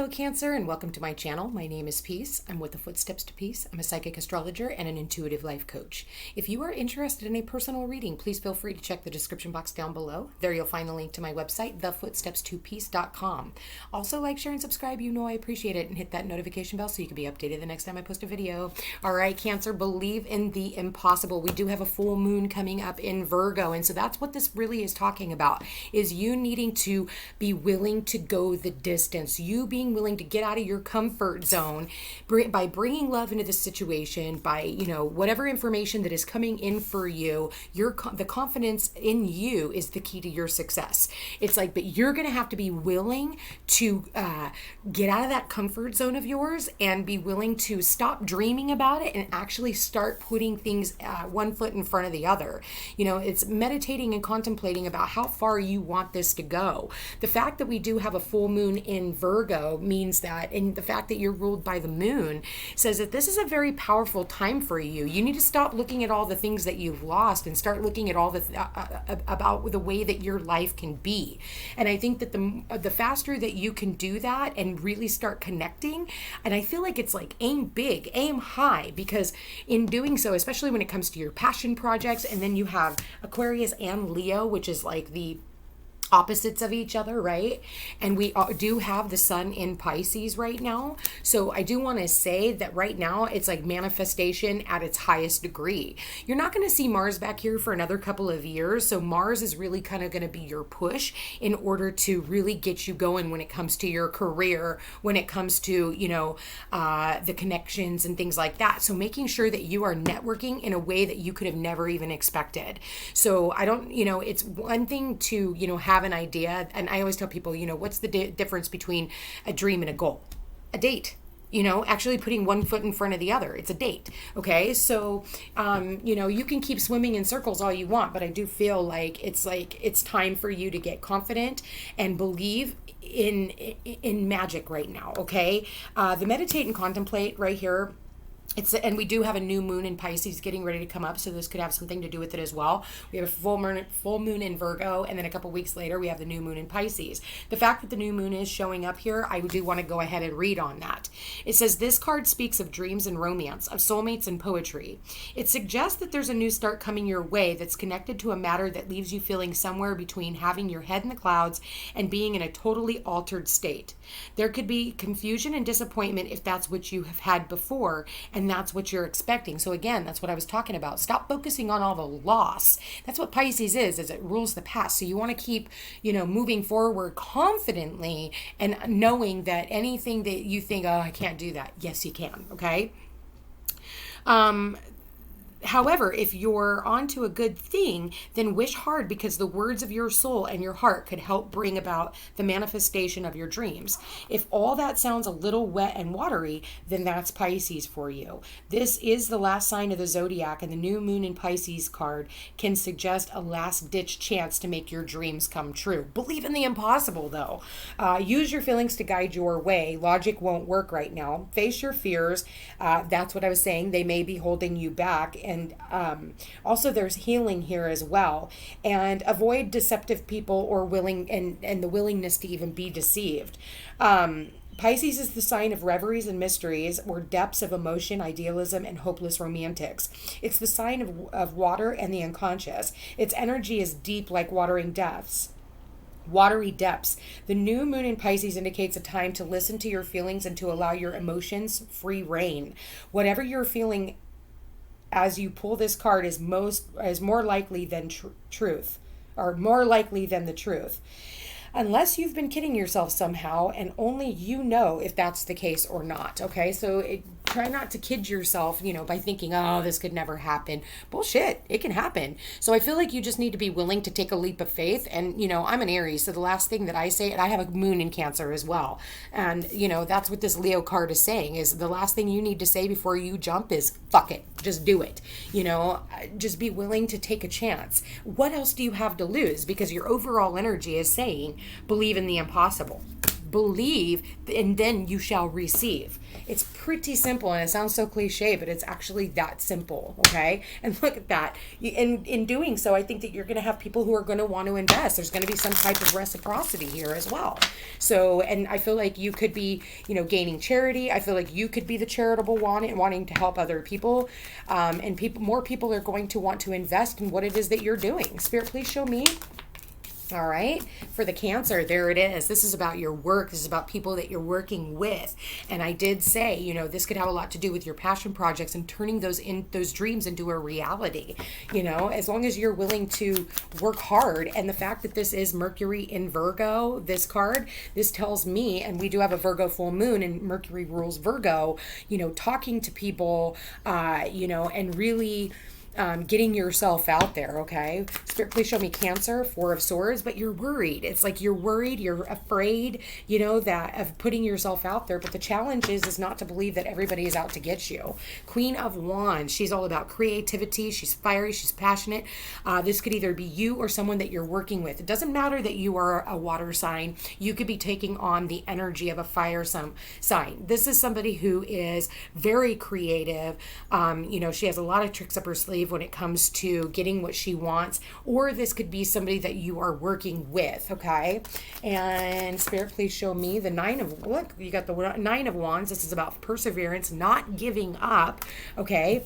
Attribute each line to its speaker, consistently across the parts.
Speaker 1: Hello, Cancer, and welcome to my channel. My name is Peace. I'm with the Footsteps to Peace. I'm a psychic astrologer and an intuitive life coach. If you are interested in a personal reading, please feel free to check the description box down below. There you'll find the link to my website, thefootstepstopeace.com. Also, like, share, and subscribe. You know I appreciate it. And hit that notification bell so you can be updated the next time I post a video. All right, Cancer, believe in the impossible. We do have a full moon coming up in Virgo, and so that's what this really is talking about, is you needing to be willing to go the distance. You being willing to get out of your comfort zone by bringing love into the situation, by, whatever information that is coming in for you, the confidence in you is the key to your success. It's like, but you're going to have to be willing to get out of that comfort zone of yours and be willing to stop dreaming about it and actually start putting things one foot in front of the other. It's meditating and contemplating about how far you want this to go. The fact that we do have a full moon in Virgo means that, and the fact that you're ruled by the moon says that this is a very powerful time for you. You need to stop looking at all the things that you've lost and start looking at all the about the way that your life can be. And I think that the faster that you can do that and really start connecting, and I feel like it's like aim big, aim high, because in doing so, especially when it comes to your passion projects, and then you have Aquarius and Leo, which is like the opposites of each other, right? And we do have the sun in Pisces right now. So I do want to say that right now it's like manifestation at its highest degree. You're not going to see Mars back here for another couple of years. So Mars is really kind of going to be your push in order to really get you going when it comes to your career, when it comes to, the connections and things like that. So making sure that you are networking in a way that you could have never even expected. So I don't, it's one thing to, have an idea. And I always tell people, what's the difference between a dream and a goal? A date. Actually putting one foot in front of the other. It's a date. Okay. So, you can keep swimming in circles all you want, but I do feel like it's time for you to get confident and believe in magic right now. Okay. The meditate and contemplate right here. And we do have a new moon in Pisces getting ready to come up, so this could have something to do with it as well. We have a full moon in Virgo, and then a couple weeks later we have the new moon in Pisces. The fact that the new moon is showing up here, I do want to go ahead and read on that. It says, this card speaks of dreams and romance, of soulmates and poetry. It suggests that there's a new start coming your way that's connected to a matter that leaves you feeling somewhere between having your head in the clouds and being in a totally altered state. There could be confusion and disappointment if that's what you have had before, and that's what you're expecting. So again, that's what I was talking about. Stop focusing on all the loss. That's what Pisces is it rules the past. So you want to keep, moving forward confidently and knowing that anything that you think, oh, I can't do that. Yes, you can. Okay. However, if you're onto a good thing, then wish hard, because the words of your soul and your heart could help bring about the manifestation of your dreams. If all that sounds a little wet and watery, then that's Pisces for you. This is the last sign of the zodiac, and the new moon in Pisces card can suggest a last-ditch chance to make your dreams come true. Believe in the impossible, though. Use your feelings to guide your way. Logic won't work right now. Face your fears. That's what I was saying. They may be holding you back. And also there's healing here as well. And avoid deceptive people or the willingness to even be deceived. Pisces is the sign of reveries and mysteries, or depths of emotion, idealism, and hopeless romantics. It's the sign of water and the unconscious. Its energy is deep, like watery depths. The new moon in Pisces indicates a time to listen to your feelings and to allow your emotions free reign. Whatever you're feeling as you pull this card is more likely than truth, or more likely than the truth. Unless you've been kidding yourself somehow, and only you know if that's the case or not. Okay, so try not to kid yourself, by thinking, oh, this could never happen. Bullshit, it can happen. So I feel like you just need to be willing to take a leap of faith. And, I'm an Aries, so the last thing that I say, and I have a moon in Cancer as well. And, that's what this Leo card is saying, is the last thing you need to say before you jump is, fuck it, just do it. Just be willing to take a chance. What else do you have to lose? Because your overall energy is saying, believe in the impossible. believe, and then you shall receive. It's pretty simple, and it sounds so cliche, but it's actually that simple, okay? And look at that. In doing so, I think that you're going to have people who are going to want to invest. There's going to be some type of reciprocity here as well. So, and I feel like you could be, gaining charity. I feel like you could be the charitable one, wanting to help other people. And more people are going to want to invest in what it is that you're doing. Spirit, please show me. All right. For the Cancer, there it is. This is about your work. This is about people that you're working with. And I did say, this could have a lot to do with your passion projects and turning those dreams into a reality. As long as you're willing to work hard. And the fact that this is Mercury in Virgo, this card, this tells me, and we do have a Virgo full moon and Mercury rules Virgo, talking to people, and really getting yourself out there, okay? Spirit, please show me Cancer, Four of Swords, but you're worried. It's like you're worried, you're afraid, that of putting yourself out there, but the challenge is not to believe that everybody is out to get you. Queen of Wands, she's all about creativity, she's fiery, she's passionate. This could either be you or someone that you're working with. It doesn't matter that you are a water sign. You could be taking on the energy of a fire sign. This is somebody who is very creative. She has a lot of tricks up her sleeve when it comes to getting what she wants, or this could be somebody that you are working with, okay? And Spirit, please show me the you got the Nine of Wands. This is about perseverance, not giving up, okay?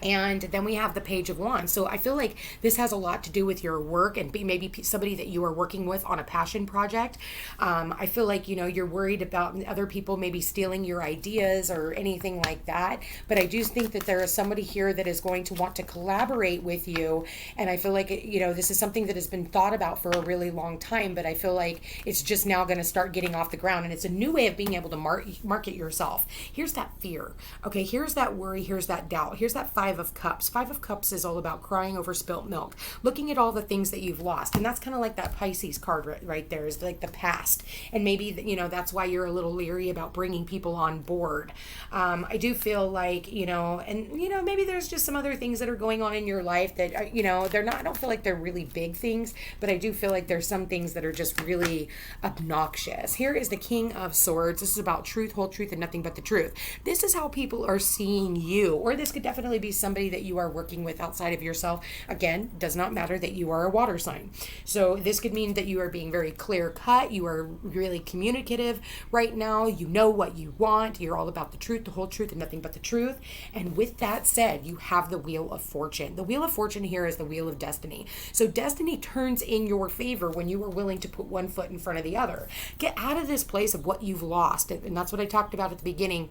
Speaker 1: And then we have the Page of Wands. So I feel like this has a lot to do with your work and maybe somebody that you are working with on a passion project. I feel like, you're worried about other people maybe stealing your ideas or anything like that. But I do think that there is somebody here that is going to want to collaborate with you. And I feel like, this is something that has been thought about for a really long time. But I feel like it's just now going to start getting off the ground. And it's a new way of being able to market yourself. Here's that fear. Okay, here's that worry. Here's that doubt. Here's that Five of Cups. Five of Cups is all about crying over spilt milk, looking at all the things that you've lost. And that's kind of like that Pisces card right there, is like the past. And maybe, that's why you're a little leery about bringing people on board. I do feel like, maybe there's just some other things that are going on in your life that, they're not, I don't feel like they're really big things, but I do feel like there's some things that are just really obnoxious. Here is the King of Swords. This is about truth, whole truth, and nothing but the truth. This is how people are seeing you, or this could definitely be somebody that you are working with outside of yourself. Again, does not matter that you are a water sign. So this could mean that you are being very clear cut. You are really communicative right now. You know what you want. You're all about the truth, the whole truth, and nothing but the truth. And with that said, you have the Wheel of Fortune. The Wheel of Fortune here is the Wheel of Destiny. So destiny turns in your favor when you are willing to put one foot in front of the other. Get out of this place of what you've lost. And that's what I talked about at the beginning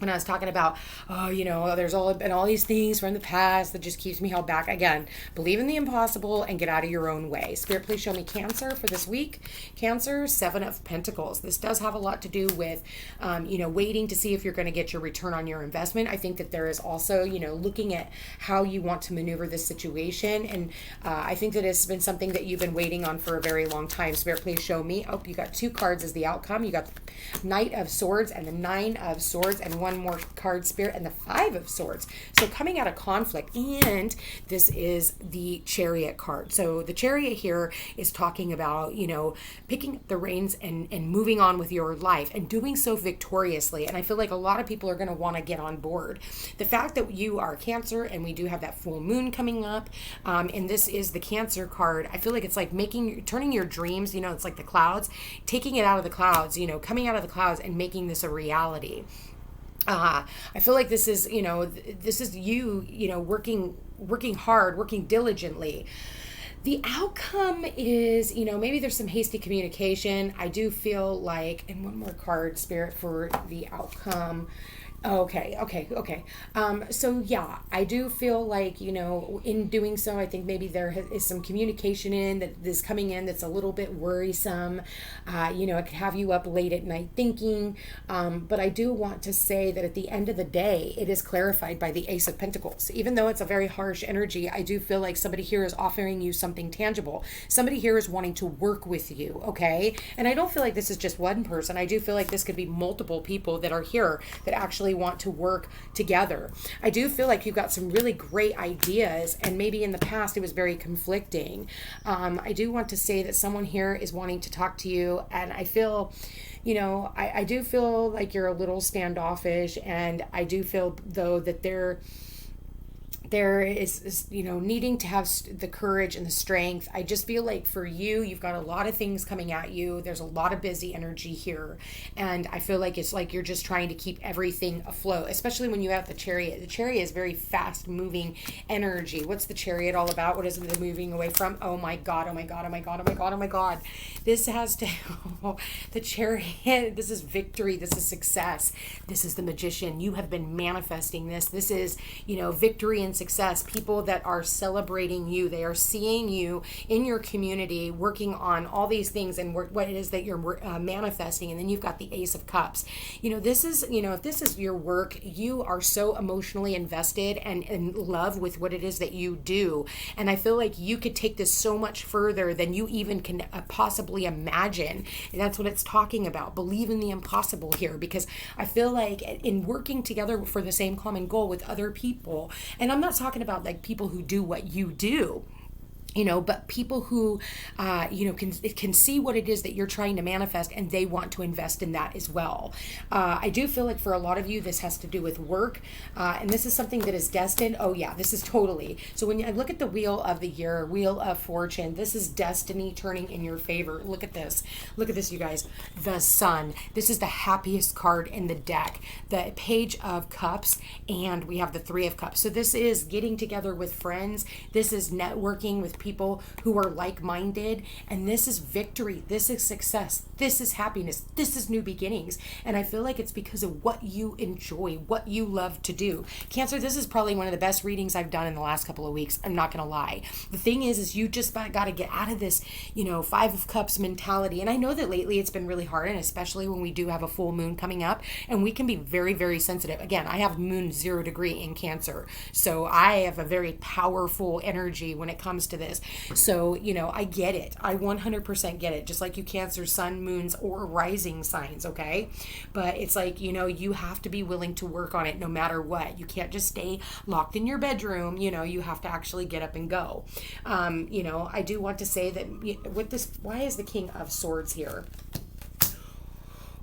Speaker 1: when I was talking about, there's been all these things from the past that just keeps me held back. Again, believe in the impossible and get out of your own way. Spirit, please show me Cancer for this week. Cancer, Seven of Pentacles. This does have a lot to do with, waiting to see if you're going to get your return on your investment. I think that there is also, looking at how you want to maneuver this situation. And I think that it's been something that you've been waiting on for a very long time. Spirit, please show me. Oh, you got two cards as the outcome. You got the Knight of Swords and the Nine of Swords, and one more card, Spirit, and the Five of Swords. So coming out of conflict, and this is the Chariot card. So the Chariot here is talking about, picking up the reins and moving on with your life and doing so victoriously. And I feel like a lot of people are going to want to get on board. The fact that you are Cancer, and we do have that full moon coming up, and this is the Cancer card, I feel like it's like turning your dreams, it's like the clouds, taking it out of the clouds, coming out of the clouds and making this a reality. I feel like this is you, working hard, working diligently. The outcome is, maybe there's some hasty communication. I do feel like, and one more card, Spirit, for the outcome. Okay. So yeah, I do feel like, in doing so, I think maybe there is some communication that is coming in that's a little bit worrisome. It could have you up late at night thinking. But I do want to say that at the end of the day, it is clarified by the Ace of Pentacles. Even though it's a very harsh energy, I do feel like somebody here is offering you something tangible. Somebody here is wanting to work with you, okay? And I don't feel like this is just one person. I do feel like this could be multiple people that are here that actually want to work together. I do feel like you've got some really great ideas, and maybe in the past it was very conflicting. I do want to say that someone here is wanting to talk to you, and I feel I do feel like you're a little standoffish, and I do feel though that there is needing to have the courage and the strength. I just feel like for you, you've got a lot of things coming at you. There's a lot of busy energy here, and I feel like it's like you're just trying to keep everything afloat, especially when you have the Chariot. The Chariot is very fast moving energy. What's the Chariot all about? What is it they're moving away from? Oh my God, oh my God, oh my God, oh my God, oh my God. This has to, the Chariot, this is victory, this is success, this is the Magician. You have been manifesting this. This is, victory and success. People that are celebrating you, they are seeing you in your community working on all these things and what it is that you're manifesting. And then you've got the Ace of Cups. This is, if this is your work, you are so emotionally invested and in love with what it is that you do. And I feel like you could take this so much further than you even can possibly imagine. And that's what it's talking about. Believe in the impossible here, because I feel like in working together for the same common goal with other people, and I'm not talking about like people who do what you do, but people who, can see what it is that you're trying to manifest, and they want to invest in that as well. I do feel like for a lot of you, this has to do with work, and this is something that is destined. Oh yeah, this is totally. So when I look at the Wheel of the Year, Wheel of Fortune, this is destiny turning in your favor. Look at this, you guys. The Sun. This is the happiest card in the deck. The Page of Cups, and we have the Three of Cups. So this is getting together with friends. This is networking with people who are like-minded, and this is victory, this is success, this is happiness, this is new beginnings. And I feel like it's because of what you enjoy, what you love to do. Cancer, this is probably one of the best readings I've done in the last couple of weeks. I'm not gonna lie. The thing is you just got to get out of this Five of Cups mentality. And I know that lately it's been really hard, and especially when we do have a full moon coming up, and we can be very, very sensitive. Again, I have moon 0 degree in Cancer, so I have a very powerful energy when it comes to this. So, I get it. I 100% get it. Just like you Cancer, sun, moons, or rising signs, okay? But it's like, you have to be willing to work on it no matter what. You can't just stay locked in your bedroom. You have to actually get up and go. I do want to say that with this, why is the King of Swords here?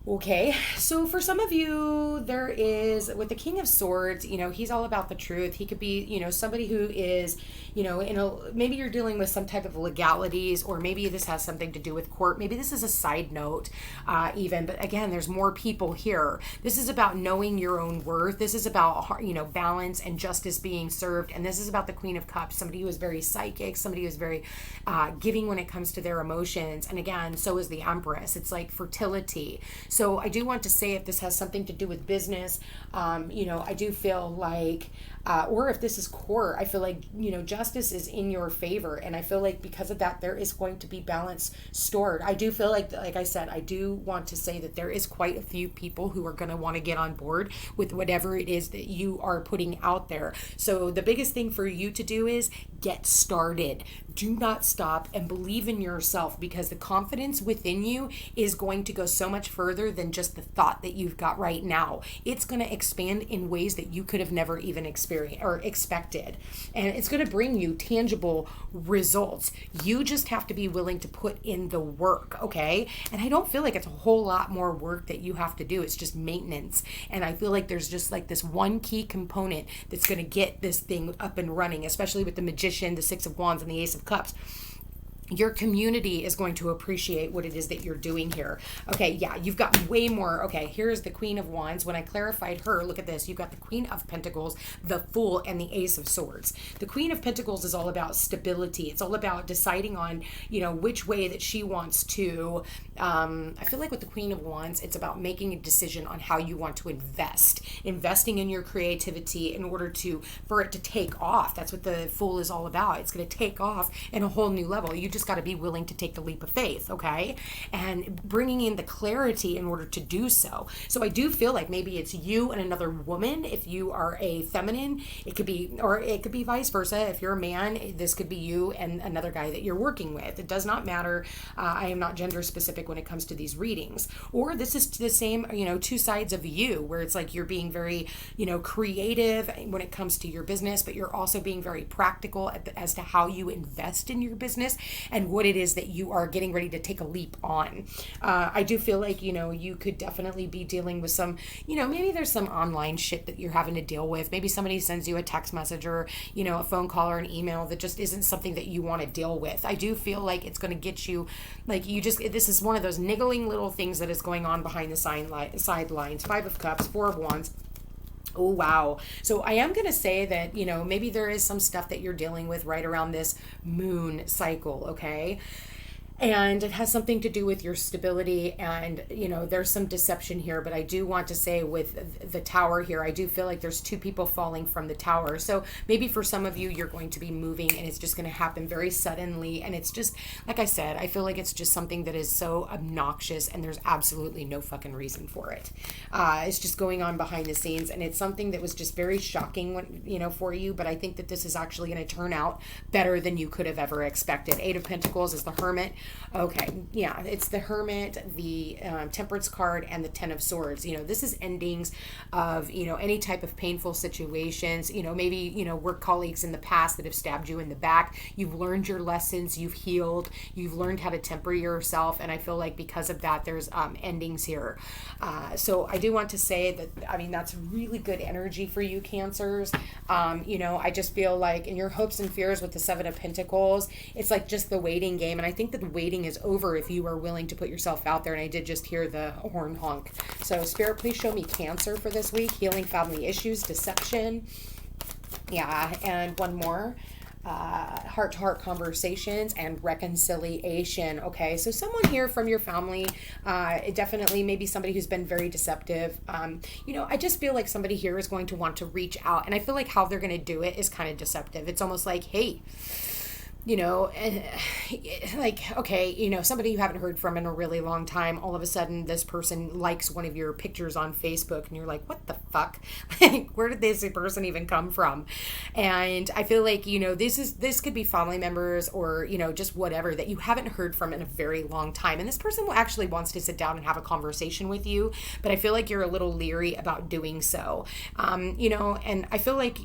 Speaker 1: Okay, so for some of you, there is, with the King of Swords, he's all about the truth. He could be, somebody who is, maybe you're dealing with some type of legalities, or maybe this has something to do with court. Maybe this is a side note even, but again, there's more people here. This is about knowing your own worth. This is about, balance and justice being served. And this is about the Queen of Cups, somebody who is very psychic, somebody who is very giving when it comes to their emotions. And again, so is the Empress. It's like fertility. So I do want to say, if this has something to do with business, I do feel like, or if this is court, I feel like, justice is in your favor. And I feel like because of that, there is going to be balance stored. I do feel like I said, I do want to say that there is quite a few people who are going to want to get on board with whatever it is that you are putting out there. So the biggest thing for you to do is get started. Do not stop, and believe in yourself, because the confidence within you is going to go so much further than just the thought that you've got right now. It's going to expand in ways that you could have never even experienced or expected. And it's going to bring you tangible results. You just have to be willing to put in the work, okay? And I don't feel like it's a whole lot more work that you have to do. It's just maintenance. And I feel like there's just like this one key component that's going to get this thing up and running, especially with the Magician, the Six of Wands, and the Ace of Cups. Your community is going to appreciate what it is that you're doing here. Okay, yeah, you've got way more. Okay, here's the Queen of Wands. When I clarified her, look at this. You've got the Queen of Pentacles, the Fool, and the Ace of Swords. The Queen of Pentacles is all about stability. It's all about deciding on, which way that she wants to. I feel like with the Queen of Wands, it's about making a decision on how you want to invest. Investing in your creativity in order for it to take off. That's what the Fool is all about. It's going to take off in a whole new level. You just got to be willing to take the leap of faith, okay? And bringing in the clarity in order to do so. So I do feel like maybe it's you and another woman. If you are a feminine, it could be vice versa. If you're a man, this could be you and another guy that you're working with. It does not matter. I am not gender specific when it comes to these readings. Or this is the same, two sides of you, where it's like you're being very, creative when it comes to your business, but you're also being very practical as to how you invest in your business. and what it is that you are getting ready to take a leap on. I do feel like, you could definitely be dealing with some, maybe there's some online shit that you're having to deal with. Maybe somebody sends you a text message or, a phone call or an email that just isn't something that you want to deal with. I do feel like it's going to get you, like this is one of those niggling little things that is going on behind the sidelines. 5 of Cups, 4 of Wands. Oh, wow. So I am going to say that, maybe there is some stuff that you're dealing with right around this moon cycle, okay? And it has something to do with your stability, and there's some deception here, but I do want to say with the tower here, I do feel like there's 2 people falling from the tower. So maybe for some of you, you're going to be moving and it's just going to happen very suddenly, and it's just, like I said, I feel like it's just something that is so obnoxious and there's absolutely no fucking reason for it. It's just going on behind the scenes, and it's something that was just very shocking when, for you, but I think that this is actually going to turn out better than you could have ever expected. 8 of Pentacles is the Hermit. Okay, yeah, it's the Hermit, the Temperance card, and the 10 of Swords. This is endings of, any type of painful situations, maybe, work colleagues in the past that have stabbed you in the back. You've learned your lessons, you've healed, you've learned how to temper yourself, and I feel like because of that, there's endings here. So I do want to say that, that's really good energy for you, Cancers. I just feel like in your hopes and fears with the 7 of Pentacles, it's like just the waiting game, and I think that the waiting is over if you are willing to put yourself out there. And I did just hear the horn honk. So Spirit, please show me Cancer for this week. Healing family issues, deception. Yeah, and one more. Heart-to-heart conversations and reconciliation. Okay, so someone here from your family, definitely maybe somebody who's been very deceptive. I just feel like somebody here is going to want to reach out, and I feel like how they're going to do it is kind of deceptive. It's almost like, hey, okay, somebody you haven't heard from in a really long time, all of a sudden this person likes one of your pictures on Facebook, and you're like, what the fuck? Like, where did this person even come from? And I feel like, this could be family members or, just whatever that you haven't heard from in a very long time. And this person actually wants to sit down and have a conversation with you, but I feel like you're a little leery about doing so. And I feel like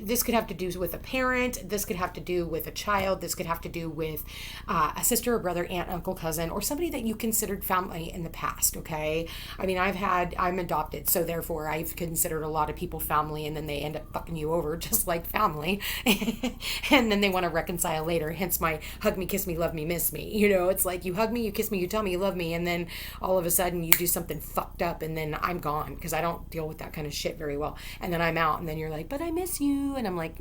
Speaker 1: this could have to do with a parent, this could have to do with a child, this could have to do with a sister, a brother, aunt, uncle, cousin, or somebody that you considered family in the past, okay? I'm adopted, so therefore I've considered a lot of people family, and then they end up fucking you over just like family, and then they want to reconcile later, hence my hug me, kiss me, love me, miss me. It's like you hug me, you kiss me, you tell me you love me, and then all of a sudden you do something fucked up, and then I'm gone, because I don't deal with that kind of shit very well, and then I'm out, and then you're like, but I miss you. And I'm like,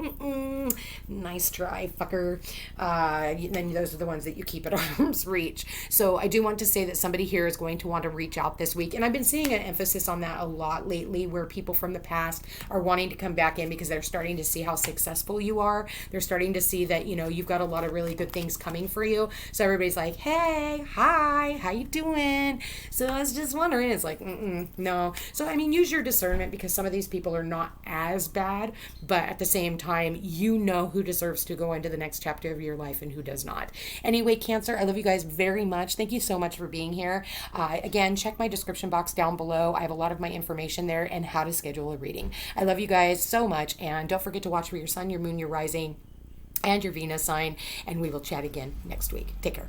Speaker 1: nice try, fucker. Then those are the ones that you keep at arm's reach. So I do want to say that somebody here is going to want to reach out this week. And I've been seeing an emphasis on that a lot lately, where people from the past are wanting to come back in because they're starting to see how successful you are. They're starting to see that, you've got a lot of really good things coming for you. So everybody's like, hey, hi, how you doing? So I was just wondering, it's like, no. So, use your discernment, because some of these people are not as bad, but at the same time, who deserves to go into the next chapter of your life and who does not. Anyway, Cancer, I love you guys very much. Thank you so much for being here. Again, check my description box down below. I have a lot of my information there and how to schedule a reading. I love you guys so much, and don't forget to watch for your sun, your moon, your rising, and your Venus sign, and we will chat again next week. Take care.